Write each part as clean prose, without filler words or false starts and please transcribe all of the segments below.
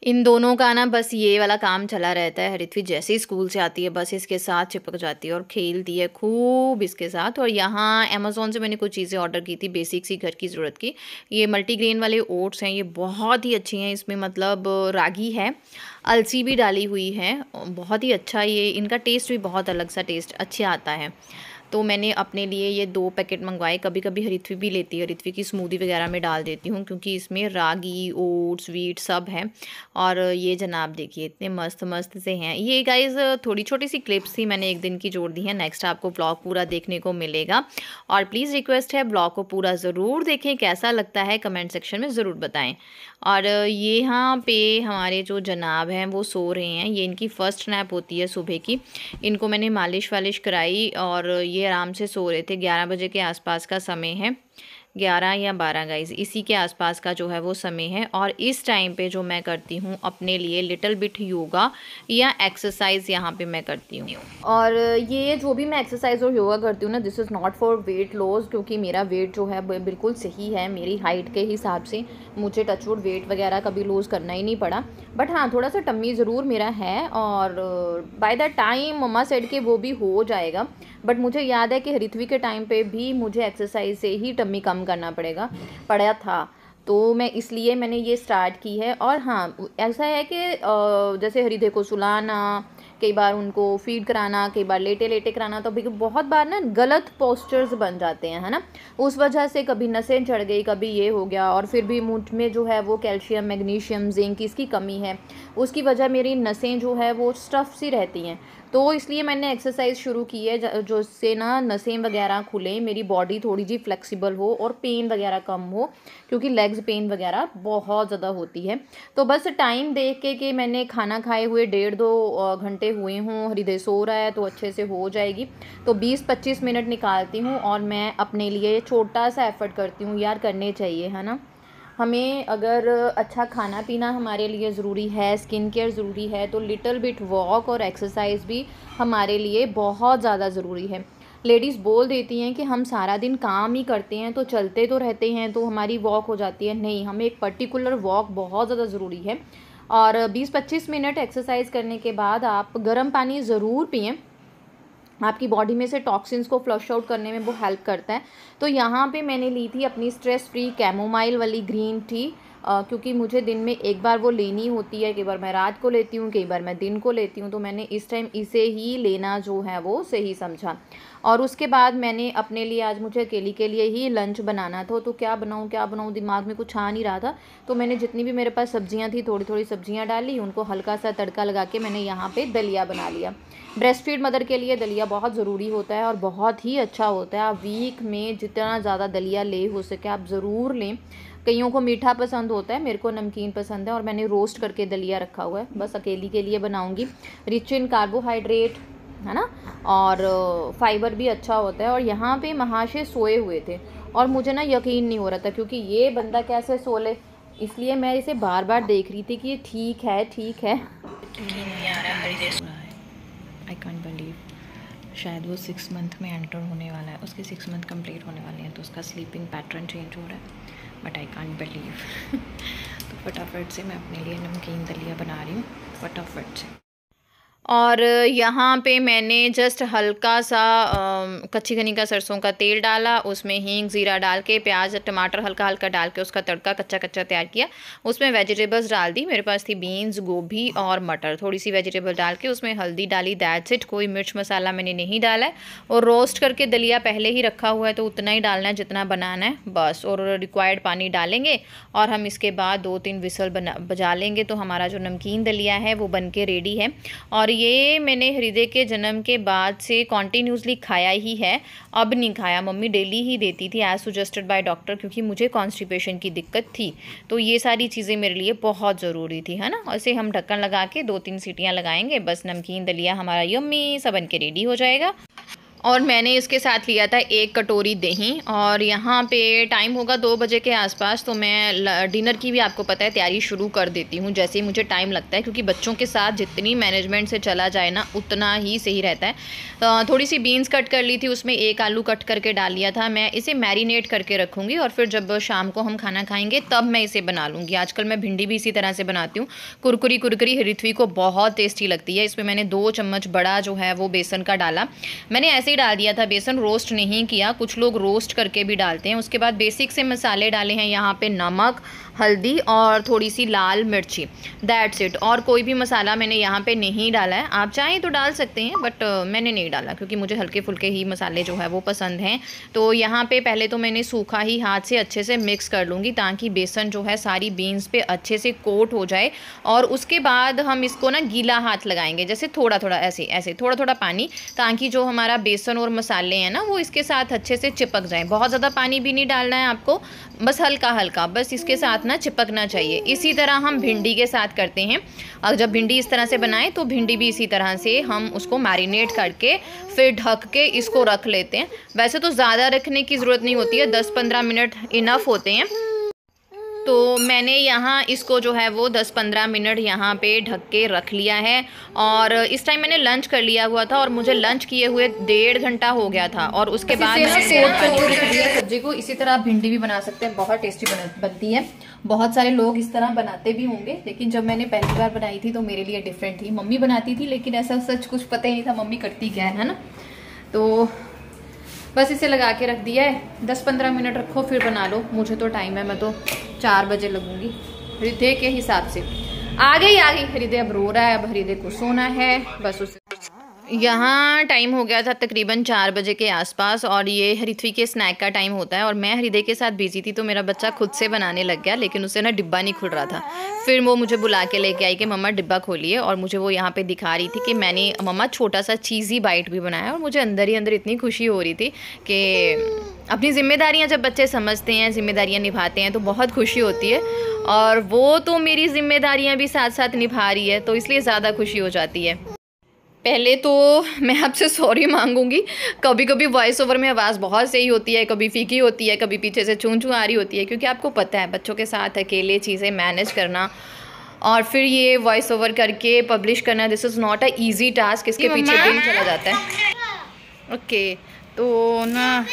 इन दोनों का ना बस ये वाला काम चला रहता है। हरिथ्वी जैसे ही स्कूल से आती है बस इसके साथ चिपक जाती है और खेलती है खूब इसके साथ। और यहाँ अमेज़ोन से मैंने कुछ चीज़ें ऑर्डर की थी बेसिक सी घर की ज़रूरत की। ये मल्टीग्रेन वाले ओट्स हैं, ये बहुत ही अच्छी हैं। इसमें मतलब रागी है, अलसी भी डाली हुई है, बहुत ही अच्छा। ये इनका टेस्ट भी बहुत अलग सा टेस्ट अच्छा आता है। तो मैंने अपने लिए ये 2 पैकेट मंगवाए। कभी कभी हरिथ्वी भी लेती है, हरिथ्वी की स्मूदी वगैरह में डाल देती हूँ क्योंकि इसमें रागी, ओट्स, व्हीट सब है। और ये जनाब देखिए इतने मस्त मस्त से हैं ये गाइस। थोड़ी छोटी सी क्लिप्स थी, मैंने एक दिन की जोड़ दी है। नेक्स्ट आपको ब्लॉग पूरा देखने को मिलेगा और प्लीज़ रिक्वेस्ट है ब्लॉग को पूरा ज़रूर देखें, कैसा लगता है कमेंट सेक्शन में ज़रूर बताएं। और ये यहाँ पे हमारे जो जनाब हैं वो सो रहे हैं। ये इनकी फ़र्स्ट नैप होती है सुबह की। इनको मैंने मालिश वालिश कराई और ये आराम से सो रहे थे। 11 बजे के आसपास का समय है, 11 या 12 गाइस, इसी के आसपास का जो है वो समय है। और इस टाइम पे जो मैं करती हूँ अपने लिए लिटिल बिट योगा या एक्सरसाइज यहाँ पे मैं करती हूँ। और ये जो भी मैं एक्सरसाइज और योगा करती हूँ ना, this is not for weight loss, क्योंकि मेरा वेट जो है बिल्कुल सही है मेरी हाइट के हिसाब से। मुझे टचवुड वेट वगैरह कभी लूज़ करना ही नहीं पड़ा। बट हाँ, थोड़ा सा टम्मी ज़रूर मेरा है और by the time mamma said के वो भी हो जाएगा। बट मुझे याद है कि हरिथ्वी के टाइम पे भी मुझे एक्सरसाइज से ही टम्मी कम करना पड़ा था। तो मैं इसलिए मैंने ये स्टार्ट की है। और हाँ, ऐसा है कि जैसे हरिधे को सुलाना, कई बार उनको फीड कराना, कई बार लेटे लेटे कराना, तो बहुत बार ना गलत पोस्चर्स बन जाते हैं, है ना। उस वजह से कभी नसें चढ़ गई, कभी ये हो गया। और फिर भी मुझ में जो है वो कैल्शियम, मैग्नीशियम, जिंक इसकी कमी है। उसकी वजह मेरी नसें जो है वो स्टफ़ सी रहती हैं। तो इसलिए मैंने एक्सरसाइज शुरू की है जो इससे ना नसें वगैरह खुलें, मेरी बॉडी थोड़ी जी फ्लेक्सिबल हो और पेन वगैरह कम हो, क्योंकि लेग्स पेन वगैरह बहुत ज़्यादा होती है। तो बस टाइम देख के कि मैंने खाना खाए हुए 1.5-2 घंटे हुए हों, हृदय सो रहा है तो अच्छे से हो जाएगी। तो 20-25 मिनट निकालती हूँ और मैं अपने लिए छोटा सा एफ़र्ट करती हूँ। यार करने चाहिए, है ना। हमें अगर अच्छा खाना पीना हमारे लिए ज़रूरी है, स्किन केयर ज़रूरी है, तो लिटिल बिट वॉक और एक्सरसाइज भी हमारे लिए बहुत ज़्यादा ज़रूरी है। लेडीज़ बोल देती हैं कि हम सारा दिन काम ही करते हैं तो चलते तो रहते हैं तो हमारी वॉक हो जाती है। नहीं, हमें एक पर्टिकुलर वॉक बहुत ज़्यादा ज़रूरी है। और 20-25 मिनट एक्सरसाइज करने के बाद आप गर्म पानी ज़रूर पिएँ। आपकी बॉडी में से टॉक्सिन्स को फ्लश आउट करने में वो हेल्प करता है। तो यहाँ पे मैंने ली थी अपनी स्ट्रेस फ्री कैमोमाइल वाली ग्रीन टी, क्योंकि मुझे दिन में एक बार वो लेनी होती है। कई बार मैं रात को लेती हूँ, कई बार मैं दिन को लेती हूँ। तो मैंने इस टाइम इसे ही लेना जो है वो सही समझा। और उसके बाद मैंने अपने लिए, आज मुझे अकेली के लिए ही लंच बनाना था, तो क्या बनाऊँ दिमाग में कुछ आ नहीं रहा था। तो मैंने जितनी भी मेरे पास सब्जियां थी थोड़ी थोड़ी सब्जियां डाली, उनको हल्का सा तड़का लगा के मैंने यहाँ पे दलिया बना लिया। ब्रेस्ट फीड मदर के लिए दलिया बहुत ज़रूरी होता है और बहुत ही अच्छा होता है। आप वीक में जितना ज़्यादा दलिया ले हो सके आप ज़रूर लें। कईयों को मीठा पसंद होता है, मेरे को नमकीन पसंद है। और मैंने रोस्ट करके दलिया रखा हुआ है, बस अकेली के लिए बनाऊंगी। रिच इन कार्बोहाइड्रेट, है ना, और फाइबर भी अच्छा होता है। और यहाँ पे महाशय सोए हुए थे और मुझे ना यकीन नहीं हो रहा था क्योंकि ये बंदा कैसे सो ले, इसलिए मैं इसे बार बार देख रही थी कि ये ठीक है ठीक है। आई कांट बिलीव, शायद वो 6 मंथ में एंटर होने वाला है, उसके 6 मंथ कंप्लीट होने वाले हैं, तो उसका स्लीपिंग पैटर्न चेंज हो रहा है। But I can't believe. तो फटाफट से मैं अपने लिए नमकीन दलिया बना रही हूँ, फटाफट से। और यहाँ पे मैंने जस्ट हल्का सा कच्ची घनी का सरसों का तेल डाला, उसमें हींग ज़ीरा डाल के, प्याज टमाटर हल्का हल्का डाल के उसका तड़का कच्चा कच्चा तैयार किया। उसमें वेजिटेबल्स डाल दी, मेरे पास थी बीन्स, गोभी और मटर। थोड़ी सी वेजिटेबल डाल के उसमें हल्दी डाली, दैट्स इट। कोई मिर्च मसाला मैंने नहीं डाला है। और रोस्ट करके दलिया पहले ही रखा हुआ है तो उतना ही डालना है जितना बनाना है बस। और रिक्वायर्ड पानी डालेंगे और हम इसके बाद 2-3 विसल बजा लेंगे तो हमारा जो नमकीन दलिया है वो बन के रेडी है। और ये मैंने हृदय के जन्म के बाद से कॉन्टीन्यूसली खाया ही है, अब नहीं खाया। मम्मी डेली ही देती थी एज सजेस्टेड बाय डॉक्टर, क्योंकि मुझे कॉन्स्टिपेशन की दिक्कत थी। तो ये सारी चीज़ें मेरे लिए बहुत ज़रूरी थी, है ना। ऐसे हम ढक्कन लगा के 2-3 सीटियाँ लगाएंगे, बस नमकीन दलिया हमारा यम्मी सा बन के रेडी हो जाएगा। और मैंने इसके साथ लिया था 1 कटोरी दही। और यहाँ पे टाइम होगा 2 बजे के आसपास, तो मैं डिनर की भी आपको पता है तैयारी शुरू कर देती हूँ जैसे ही मुझे टाइम लगता है, क्योंकि बच्चों के साथ जितनी मैनेजमेंट से चला जाए ना उतना ही सही रहता है। थोड़ी सी बीन्स कट कर ली थी, उसमें 1 आलू कट करके डाल लिया था। मैं इसे मैरिनेट करके रखूँगी और फिर जब शाम को हम खाना खाएँगे तब मैं इसे बना लूँगी। आजकल मैं भिंडी भी इसी तरह से बनाती हूँ, कुरकुरी कुरकुरी। ऋत्वी को बहुत टेस्टी लगती है। इसमें मैंने 2 चम्मच बड़ा जो है वो बेसन का डाला। मैंने ऐसे ही डाल दिया था बेसन, रोस्ट नहीं किया। कुछ लोग रोस्ट करके भी डालते हैं। उसके बाद बेसिक से मसाले डाले हैं यहाँ पे, नमक, हल्दी और थोड़ी सी लाल मिर्ची, दैट्स इट। और कोई भी मसाला मैंने यहाँ पे नहीं डाला है। आप चाहें तो डाल सकते हैं, बट मैंने नहीं डाला क्योंकि मुझे हल्के फुल्के ही मसाले जो है वो पसंद हैं। तो यहाँ पे पहले तो मैंने सूखा ही हाथ से अच्छे से मिक्स कर लूँगी ताकि बेसन जो है सारी बीन्स पे अच्छे से कोट हो जाए। और उसके बाद हम इसको ना गीला हाथ लगाएंगे, जैसे थोड़ा थोड़ा ऐसे ऐसे थोड़ा थोड़ा पानी, ताकि जो हमारा बेसन और मसाले हैं ना वो इसके साथ अच्छे से चिपक जाएं। बहुत ज़्यादा पानी भी नहीं डालना है आपको, बस हल्का हल्का, बस इसके साथ ना चिपकना चाहिए। इसी तरह हम भिंडी के साथ करते हैं। और जब भिंडी इस तरह से बनाएं तो भिंडी भी इसी तरह से हम उसको मैरिनेट करके फिर ढक के इसको रख लेते हैं। वैसे तो ज़्यादा रखने की ज़रूरत नहीं होती है, 10-15 मिनट इनफ होते हैं। तो मैंने यहाँ इसको जो है वो 10-15 मिनट यहाँ पे ढक के रख लिया है। और इस टाइम मैंने लंच कर लिया हुआ था और मुझे लंच किए हुए 1.5 घंटा हो गया था। और उसके बाद सब्जी को इसी तरह आप भिंडी भी बना सकते हैं, बहुत टेस्टी बनती है। बहुत सारे लोग इस तरह बनाते भी होंगे, लेकिन जब मैंने पहली बार बनाई थी तो मेरे लिए डिफरेंट थी। मम्मी बनाती थी लेकिन ऐसा सच कुछ पता ही नहीं था मम्मी करती क्या है ना। तो बस इसे लगा के रख दिया है, 10-15 मिनट रखो फिर बना लो। मुझे तो टाइम है, मैं तो 4 बजे लगूंगी हृदय के हिसाब से। आ गई हृदय अब रो रहा है, अब हृदय को सोना है बस। उसे यहाँ टाइम हो गया था तकरीबन 4 बजे के आसपास और ये हृत्वी के स्नैक का टाइम होता है। और मैं हृदय के साथ बिजी थी तो मेरा बच्चा खुद से बनाने लग गया, लेकिन उसे ना डिब्बा नहीं खुल रहा था। फिर वो मुझे बुला के लेके आई कि मम्मा डिब्बा खोलिए, और मुझे वो यहाँ पे दिखा रही थी कि मैंने मम्मा छोटा सा चीज़ी बाइट भी बनाया। और मुझे अंदर ही अंदर इतनी खुशी हो रही थी कि अपनी जिम्मेदारियाँ जब बच्चे समझते हैं, जिम्मेदारियाँ निभाते हैं तो बहुत खुशी होती है। और वो तो मेरी जिम्मेदारियाँ भी साथ साथ निभा रही है, तो इसलिए ज़्यादा खुशी हो जाती है। पहले तो मैं आपसे सॉरी मांगूंगी, कभी कभी वॉइस ओवर में आवाज़ बहुत सही होती है, कभी फीकी होती है, कभी पीछे से चूं चूं आ रही होती है, क्योंकि आपको पता है बच्चों के साथ अकेले चीज़ें मैनेज करना और फिर ये वॉइस ओवर करके पब्लिश करना, this is not a easy task. इसके पीछे दिन चला जाता है। ओके, तो ना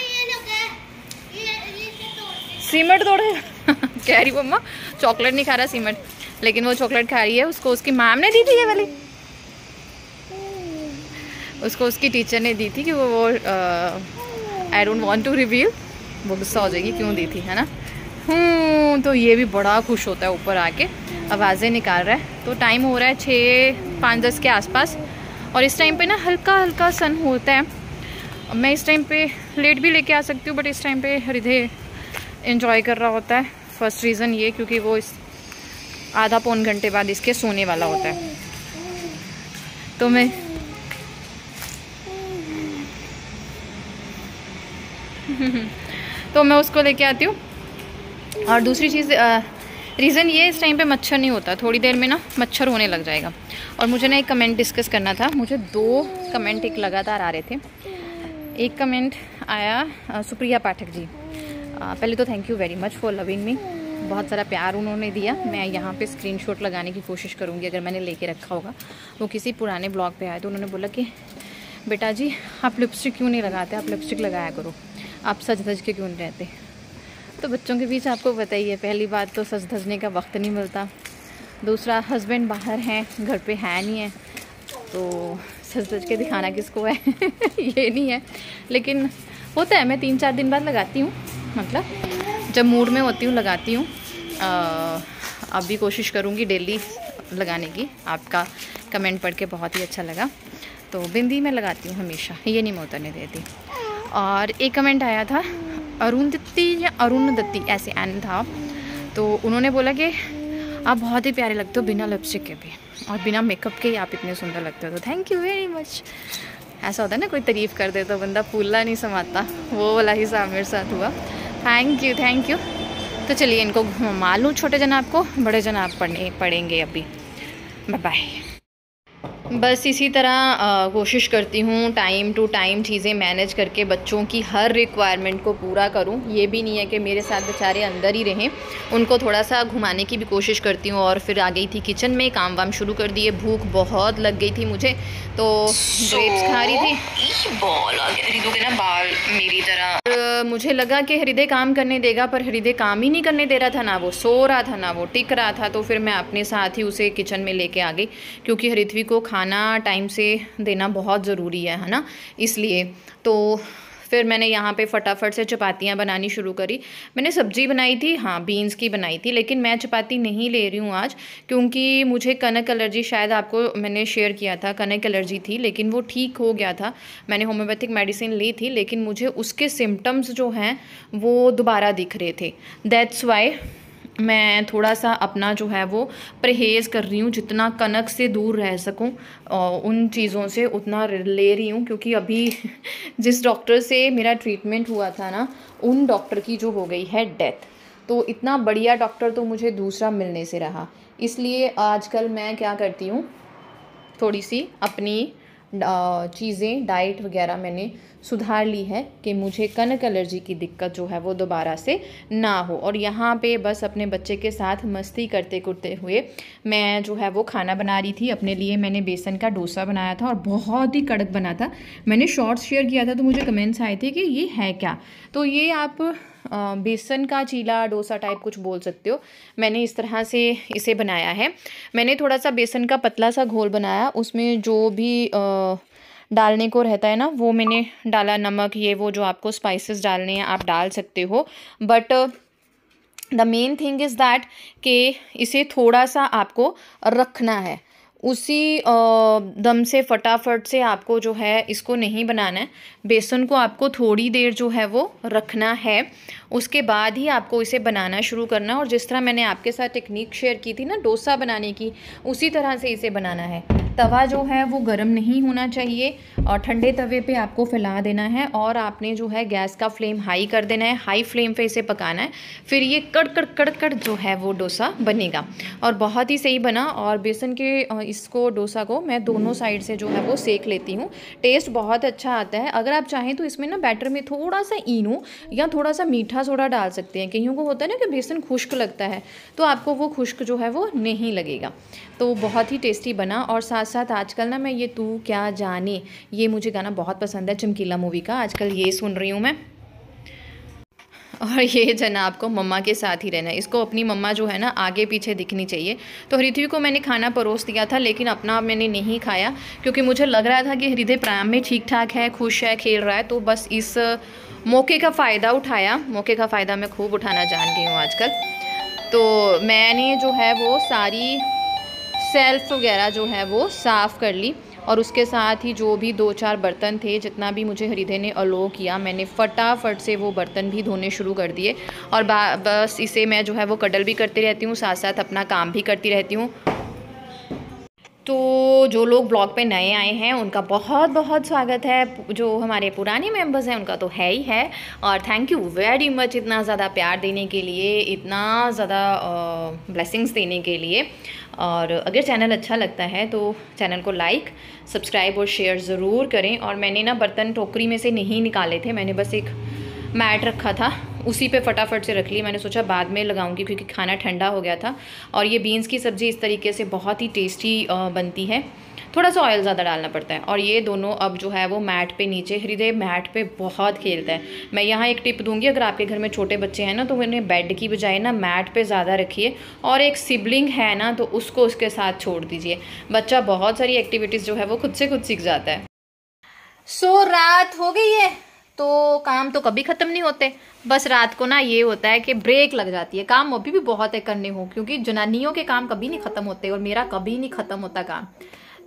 सीमेंट तोड़े कह रही मम्मा चॉकलेट नहीं खा रहा सीमेंट, लेकिन वो चॉकलेट खा रही है। उसको उसकी मैम ने दी थी ये वाली, उसको उसकी टीचर ने दी थी कि वो I don't want to reveal, वो गुस्सा हो जाएगी क्यों दी थी, है ना। तो ये भी बड़ा खुश होता है, ऊपर आके आवाज़ें निकाल रहा है। तो टाइम हो रहा है 6-5-10 के आसपास और इस टाइम पे ना हल्का हल्का सन होता है। मैं इस टाइम पे लेट भी लेके आ सकती हूँ, बट इस टाइम पे हृदय एंजॉय कर रहा होता है। फर्स्ट रीज़न ये क्योंकि वो इस आधा पौन घंटे बाद इसके सोने वाला होता है। तो मैं उसको लेके आती हूँ। और दूसरी चीज़ रीज़न ये, इस टाइम पे मच्छर नहीं होता, थोड़ी देर में ना मच्छर होने लग जाएगा। और मुझे ना एक कमेंट डिस्कस करना था, मुझे 2 कमेंट एक लगातार आ रहे थे। एक कमेंट आया सुप्रिया पाठक जी, पहले तो thank you very much for loving me, बहुत सारा प्यार उन्होंने दिया। मैं यहाँ पे स्क्रीनशॉट लगाने की कोशिश करूँगी अगर मैंने लेके रखा होगा। वो किसी पुराने ब्लॉग पे आए तो उन्होंने बोला कि बेटा जी आप लिपस्टिक क्यों नहीं लगाते, आप लिपस्टिक लगाया करो, आप सज धज के क्यों नहीं रहते। तो बच्चों के बीच आपको पता ही है, पहली बात तो सज धजने का वक्त नहीं मिलता, दूसरा हस्बैंड बाहर हैं, घर पे है नहीं है, तो सज धज के दिखाना किसको है ये नहीं है। लेकिन होता है, मैं 3-4 दिन बाद लगाती हूँ, मतलब जब मूड में होती हूँ लगाती हूँ। अब भी कोशिश करूँगी डेली लगाने की। आपका कमेंट पढ़ के बहुत ही अच्छा लगा। तो बिंदी मैं लगाती हूँ हमेशा, ये नहीं मैं उतरने देती। और एक कमेंट आया था अरुंधति या अरुण दत्ती ऐसे एन था, तो उन्होंने बोला कि आप बहुत ही प्यारे लगते हो बिना लिपस्टिक के भी, और बिना मेकअप के ही आप इतने सुंदर लगते हो। तो थैंक यू वेरी मच। ऐसा होता है ना, कोई तारीफ़ कर दे तो बंदा फूला नहीं समाता, वो वाला हिसाब मेरे साथ हुआ। Thank you. तो चलिए इनको घुमा लूँ, छोटे जनाब को, बड़े जनाब पढ़ेंगे अभी। Bye bye. बस इसी तरह कोशिश करती हूँ टाइम टू टाइम चीज़ें मैनेज करके बच्चों की हर रिक्वायरमेंट को पूरा करूँ। ये भी नहीं है कि मेरे साथ बेचारे अंदर ही रहें, उनको थोड़ा सा घुमाने की भी कोशिश करती हूँ। और फिर आ गई थी किचन में, काम वाम शुरू कर दिए। भूख बहुत लग गई थी मुझे, तो ग्रेप्स खा रही थी। बॉल आ गया हृदय के ना, बाल मेरी तरह। मुझे लगा कि हृदय काम करने देगा, पर हृदय काम ही नहीं करने दे रहा था, ना वो सो रहा था ना वो टिक रहा था। तो फिर मैं अपने साथ ही उसे किचन में लेके आ गई, क्योंकि हृदय को खाना टाइम से देना बहुत ज़रूरी है ना, इसलिए। तो फिर मैंने यहाँ पे फटाफट से चपातियाँ बनानी शुरू करी। मैंने सब्ज़ी बनाई थी, हाँ बीन्स की बनाई थी, लेकिन मैं चपाती नहीं ले रही हूँ आज, क्योंकि मुझे कनक एलर्जी, शायद आपको मैंने शेयर किया था, कनक एलर्जी थी, लेकिन वो ठीक हो गया था। मैंने होम्योपैथिक मेडिसिन ली थी, लेकिन मुझे उसके सिम्टम्स जो हैं वो दोबारा दिख रहे थे। दैट्स वाई मैं थोड़ा सा अपना जो है वो परहेज़ कर रही हूँ, जितना कनक से दूर रह सकूँ उन चीज़ों से उतना ले रही हूँ। क्योंकि अभी जिस डॉक्टर से मेरा ट्रीटमेंट हुआ था ना, उन डॉक्टर की जो हो गई है डेथ, तो इतना बढ़िया डॉक्टर तो मुझे दूसरा मिलने से रहा। इसलिए आजकल मैं क्या करती हूँ, थोड़ी सी अपनी चीज़ें, डाइट वगैरह मैंने सुधार ली है कि मुझे कनक एलर्जी की दिक्कत जो है वो दोबारा से ना हो। और यहाँ पे बस अपने बच्चे के साथ मस्ती करते करते हुए मैं जो है वो खाना बना रही थी। अपने लिए मैंने बेसन का डोसा बनाया था और बहुत ही कड़क बना था। मैंने शॉर्ट्स शेयर किया था तो मुझे कमेंट्स आए थे कि ये है क्या, तो ये आप बेसन का चीला डोसा टाइप कुछ बोल सकते हो। मैंने इस तरह से इसे बनाया है। मैंने थोड़ा सा बेसन का पतला सा घोल बनाया, उसमें जो भी डालने को रहता है ना वो मैंने डाला। नमक, ये वो जो आपको स्पाइसेस डालने हैं आप डाल सकते हो, but the main thing is that कि इसे थोड़ा सा आपको रखना है। उसी दम से फटाफट से आपको जो है इसको नहीं बनाना है। बेसन को आपको थोड़ी देर जो है वो रखना है, उसके बाद ही आपको इसे बनाना शुरू करना। और जिस तरह मैंने आपके साथ टेक्निक शेयर की थी ना डोसा बनाने की, उसी तरह से इसे बनाना है। तवा जो है वो गर्म नहीं होना चाहिए और ठंडे तवे पे आपको फैला देना है, और आपने जो है गैस का फ्लेम हाई कर देना है। हाई फ्लेम पे इसे पकाना है, फिर ये कड़ कड़ जो है वो डोसा बनेगा। और बहुत ही सही बना। और बेसन के इसको डोसा को मैं दोनों साइड से जो है वो सेक लेती हूँ, टेस्ट बहुत अच्छा आता है। अगर आप चाहें तो इसमें ना बैटर में थोड़ा सा इनो या थोड़ा सा मीठा सोडा डाल सकते हैं। कईयों को होता है ना कि बेसन खुश्क लगता है, तो आपको वो खुश्क जो है वो नहीं लगेगा। तो बहुत ही टेस्टी बना। और साथ साथ आजकल ना मैं ये तू क्या जाने, ये मुझे गाना बहुत पसंद है चमकीला मूवी का, आजकल ये सुन रही हूँ मैं। और ये जनाब को मम्मा के साथ ही रहना है, इसको अपनी मम्मा जो है ना आगे पीछे दिखनी चाहिए। तो हृदय को मैंने खाना परोस दिया था, लेकिन अपना मैंने नहीं खाया, क्योंकि मुझे लग रहा था कि हृदय प्राणायाम में ठीक ठाक है, खुश है, खेल रहा है। तो बस इस मौके का फ़ायदा उठाया। मौके का फ़ायदा मैं खूब उठाना जान गई हूँ आजकल। तो मैंने जो है वो सारी सेल्फ वगैरह जो है वो साफ़ कर ली, और उसके साथ ही जो भी 2-4 बर्तन थे, जितना भी मुझे हृदय ने अलो किया, मैंने फटाफट से वो बर्तन भी धोने शुरू कर दिए। और बस इसे मैं जो है वो कडल भी करती रहती हूँ, साथ साथ अपना काम भी करती रहती हूँ। तो जो लोग ब्लॉग पे नए आए हैं उनका बहुत बहुत स्वागत है। जो हमारे पुराने मेंबर्स हैं उनका तो है ही है। और थैंक यू वेरी मच इतना ज़्यादा प्यार देने के लिए, इतना ज़्यादा ब्लेसिंग्स देने के लिए। और अगर चैनल अच्छा लगता है तो चैनल को लाइक, सब्सक्राइब और शेयर ज़रूर करें। और मैंने ना बर्तन टोकरी में से नहीं निकाले थे, मैंने बस एक मैट रखा था, उसी पे फटाफट से रख ली। मैंने सोचा बाद में लगाऊंगी क्योंकि खाना ठंडा हो गया था। और ये बीन्स की सब्ज़ी इस तरीके से बहुत ही टेस्टी बनती है, थोड़ा सा ऑयल ज़्यादा डालना पड़ता है। और ये दोनों अब जो है वो मैट पे नीचे, हृदय मैट पे बहुत खेलता है। मैं यहाँ एक टिप दूंगी, अगर आपके घर में छोटे बच्चे हैं ना तो उन्हें बेड की बजाय ना मैट पे ज़्यादा रखिए। और एक सिबलिंग है ना तो उसको उसके साथ छोड़ दीजिए, बच्चा बहुत सारी एक्टिविटीज़ जो है वो खुद से खुद सीख जाता है। सो रात हो गई है, तो काम तो कभी ख़त्म नहीं होते। बस रात को ना ये होता है कि ब्रेक लग जाती है। काम अभी भी बहुत है करने हो, क्योंकि जनानियों के काम कभी नहीं ख़त्म होते और मेरा कभी नहीं ख़त्म होता काम।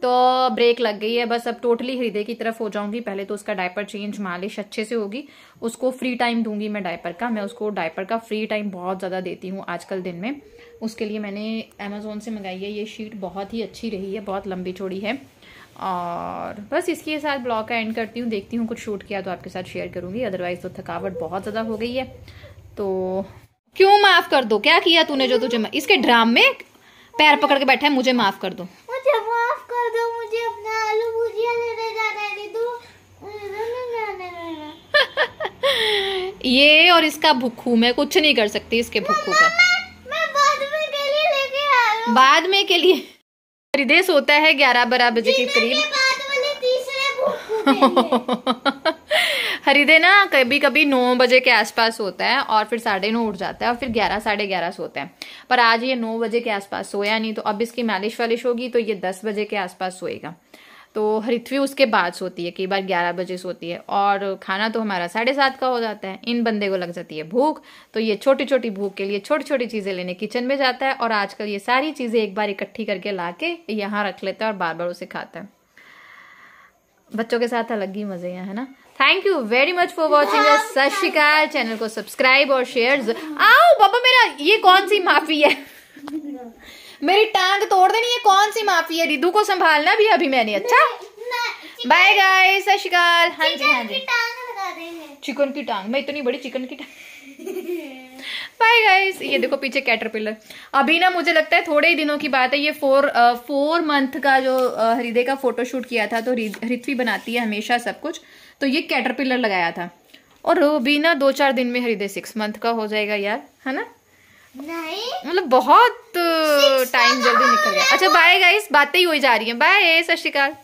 तो ब्रेक लग गई है, बस अब टोटली हृदय की तरफ हो जाऊंगी। पहले तो उसका डायपर चेंज, मालिश अच्छे से होगी, उसको फ्री टाइम दूंगी मैं डायपर का। मैं उसको डायपर का फ्री टाइम बहुत ज़्यादा देती हूँ आजकल दिन में। उसके लिए मैंने अमेज़ोन से मंगाई है ये शीट, बहुत ही अच्छी रही है, बहुत लंबी चौड़ी है। और बस इसके साथ ब्लॉग का एंड करती हूँ। देखती हूँ कुछ शूट किया तो आपके साथ शेयर करूंगी, अदरवाइज तो थकावट बहुत ज़्यादा हो गई है। तो क्यों माफ़ कर दो, क्या किया तूने जो तुझे इसके ड्राम में पैर पकड़ के बैठा है, मुझे माफ़ कर दो, मुझे माफ कर दो, मुझे ये और इसका भुक्खू, मैं कुछ नहीं कर सकती इसके भुक्खू का। मैं बाद में के लिए लेके आ रहा हूं। बाद में के लिए हृदय सोता है 11-12 बजे के करीब। बाद वाले तीसरे भुक्खू के लिए। हृदय ना कभी कभी 9 बजे के आसपास सोता है और फिर 9:30 उठ जाता है और फिर 11-11:30 सोता है। पर आज ये 9 बजे के आसपास सोया नहीं, तो अब इसकी मालिश वालिश होगी तो ये 10 बजे के आसपास सोएगा। तो हृथ्वी उसके बाद सोती है, कई बार 11 बजे सोती है, और खाना तो हमारा 7:30 का हो जाता है। इन बंदे को लग जाती है भूख, तो ये छोटी छोटी भूख के लिए छोटी छोटी चीजें लेने किचन में जाता है, और आजकल ये सारी चीजें एक बार इकट्ठी करके लाके यहाँ रख लेता है और बार बार उसे खाता है। बच्चों के साथ अलग ही मजे हैं, है ना। Thank you very much for watching us. सत श्री अकाल। चैनल को सब्सक्राइब और शेयर। आओ बाबा, मेरा ये कौन सी माफी है? मेरी टांग तोड़ देनी है, कौन सी माफी है? रिदू को संभालना भी अभी मैंने। अच्छा बाय गाइस, सत श्री अकाल। हाँ जी हाँ जी, चिकन की टांग, मैं इतनी बड़ी चिकन की टांग। Bye guys. ये देखो पीछे कैटरपिलर। अभी ना मुझे लगता है थोड़े ही दिनों की बात है, ये 4 मंथ का जो हृदय का फोटोशूट किया था, तो हृथ्वी बनाती है हमेशा सब कुछ, तो ये कैटरपिलर लगाया था, और अभी ना 2-4 दिन में हृदय 6 मंथ का हो जाएगा यार, है ना। नहीं मतलब बहुत टाइम जल्दी निकल गया। अच्छा बाय गाइस, बातें ही हो जा रही हैं। बाय, सत श्री अकाल।